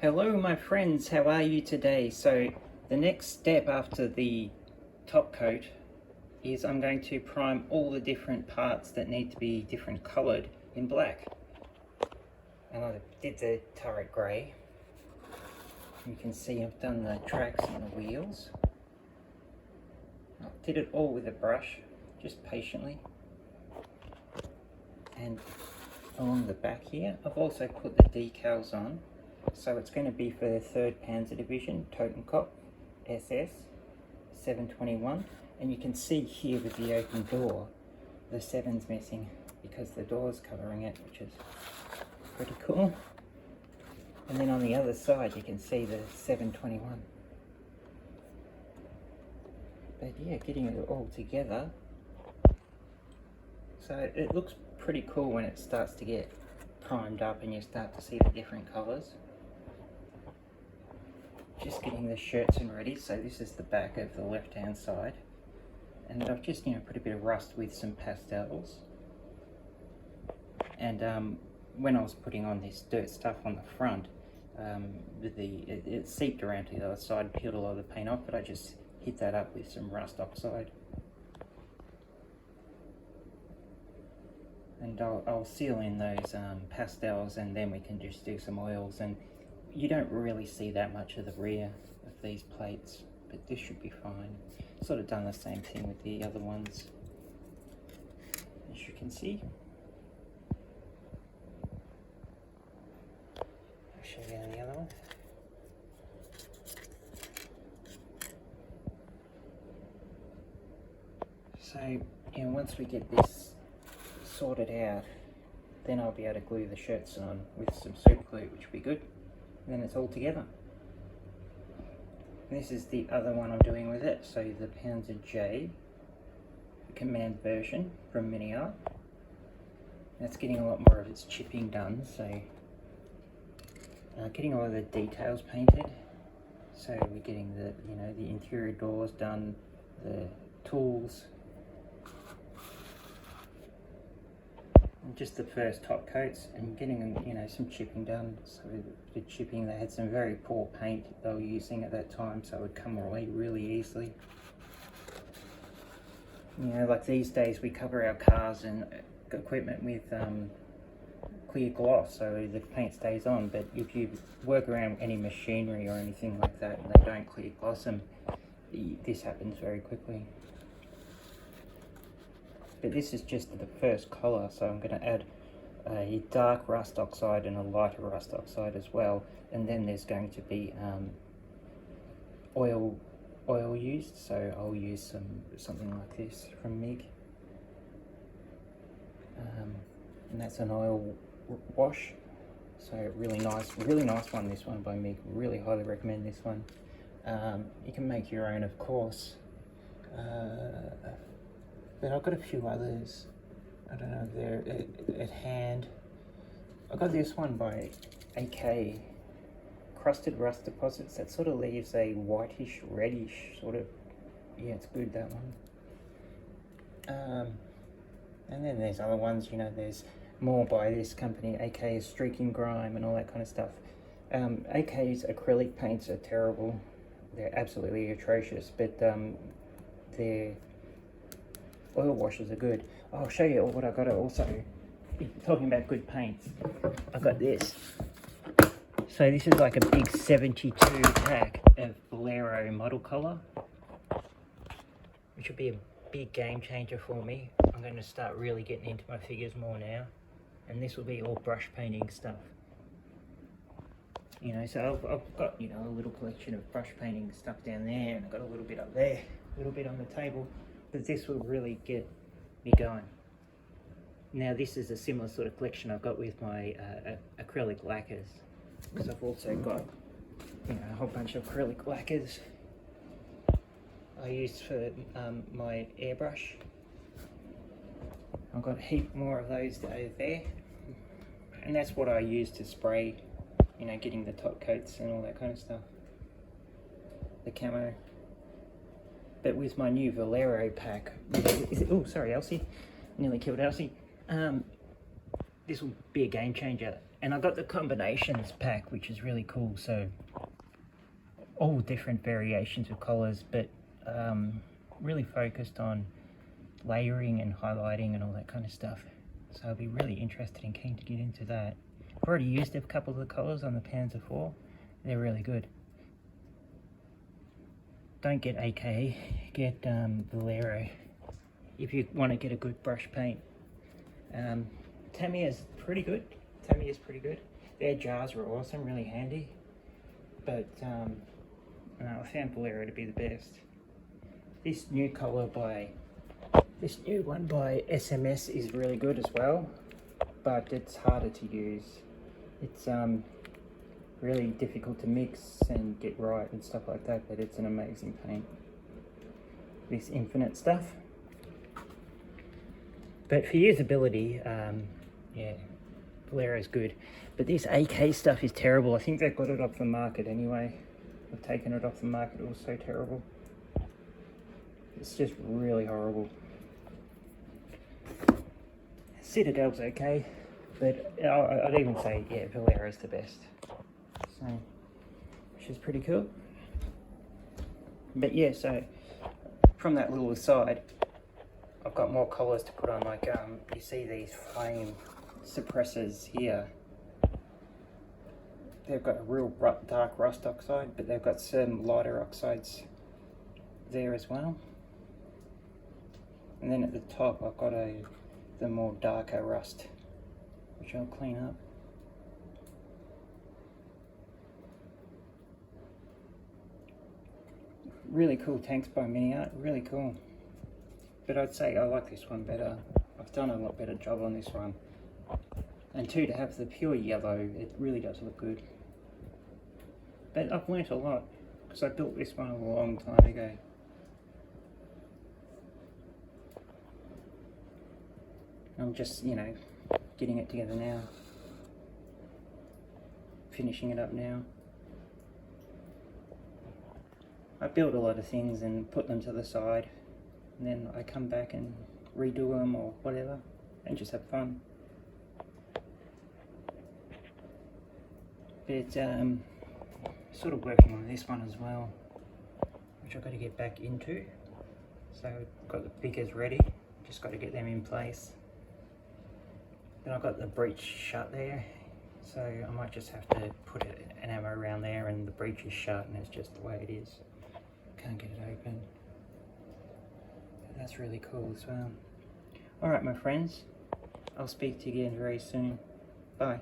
Hello my friends, how are you today? So the next step after the top coat is I'm going to prime all the different parts that need to be different coloured in black. And I did the turret grey. You can see I've done the tracks and the wheels. I did it all with a brush, just patiently. And along the back here, I've also put the decals on. So it's going to be for the 3rd Panzer Division, Totenkopf, SS, 721. And you can see here with the open door, the 7's missing because the door's covering it, which is pretty cool. And then on the other side, you can see the 721. But yeah, getting it all together. So it looks pretty cool when it starts to get primed up and you start to see the different colours. Just getting the shirts in ready. So this is the back of the left hand side, and I've just put a bit of rust with some pastels. And when I was putting on this dirt stuff on the front, it seeped around to the other side, peeled a lot of the paint off, but I just hit that up with some rust oxide. And I'll seal in those pastels, and then we can just do some oils. And you don't really see that much of the rear of these plates, but this should be fine. Sort of done the same thing with the other ones, as you can see. I'll show you the other one. So, once we get this sorted out, then I'll be able to glue the shirts on with some super glue, which will be good. And then it's all together. This is the other one I'm doing with it, so the Panzer J, the command version from Miniart. That's getting a lot more of its chipping done, so getting all of the details painted. So we're getting the the interior doors done, the tools, just the first top coats, and getting some chipping done. So the chipping, they had some very poor paint they were using at that time, so it would come away really easily. Like these days we cover our cars and equipment with clear gloss so the paint stays on, but if you work around any machinery or anything like that and they don't clear gloss them, this happens very quickly. But this is just the first colour, so I'm going to add a dark rust oxide and a lighter rust oxide as well. And then there's going to be oil used, so I'll use something like this from MIG. And that's an oil wash, so really nice one, this one by MIG. Really highly recommend this one. You can make your own, of course. But I've got a few others. I don't know if they're at hand. I got this one by AK, Crusted Rust Deposits. That sort of leaves a whitish, reddish sort of, yeah, it's good, that one. And then there's other ones, there's more by this company, AK's Streaking Grime and all that kind of stuff. AK's acrylic paints are terrible. They're absolutely atrocious, but their oil washes are good. I'll show you what I got also. Talking about good paints, I got this. So this is like a big 72 pack of Bolero model color, which will be a big game changer for me. I'm going to start really getting into my figures more now, and this will be all brush painting stuff. So I've got a little collection of brush painting stuff down there, and I've got a little bit up there, a little bit on the table. But this will really get me going. Now this is a similar sort of collection I've got with my acrylic lacquers, because I've also got a whole bunch of acrylic lacquers I use for my airbrush. I've got a heap more of those over there, and that's what I use to spray, getting the top coats and all that kind of stuff, the camo. But with my new Bolero pack, oh sorry Elsie, nearly killed Elsie. This will be a game changer. And I got the combinations pack, which is really cool. So all different variations of colours, but really focused on layering and highlighting and all that kind of stuff. So I'll be really interested and keen to get into that. I've already used a couple of the colours on the Panzer 4. They're really good. Don't get AK, get Valero if you want to get a good brush paint. Tamiya's pretty good. Tamiya's pretty good. Their jars were awesome, really handy. But I found Valero to be the best. This new one by SMS is really good as well, but it's harder to use. It's really difficult to mix and get right and stuff like that, but it's an amazing paint. This infinite stuff. But for usability, yeah, Valero's good. But this AK stuff is terrible. I think they've got it off the market anyway. They've taken it off the market. It was so terrible. It's just really horrible. Citadel's okay, but I'd even say, yeah, Valero's the best. So, which is pretty cool. But yeah, so from that little aside, I've got more colours to put on. Like you see these flame suppressors here. They've got a real dark rust oxide, but they've got some lighter oxides there as well. And then at the top, I've got the more darker rust, which I'll clean up. Really cool tanks by Miniart, really cool. But I'd say I like this one better. I've done a lot better job on this one. And two, to have the pure yellow, it really does look good. But I've learnt a lot, because I built this one a long time ago. I'm just, you know, getting it together now. Finishing it up now. I build a lot of things and put them to the side, and then I come back and redo them or whatever, and just have fun. But sort of working on this one as well, which I've got to get back into. So I've got the figures ready, just got to get them in place. Then I've got the breech shut there, so I might just have to put an ammo around there, and the breech is shut and it's just the way it is. Can't get it open. But that's really cool as well. Alright my friends, I'll speak to you again very soon. Bye.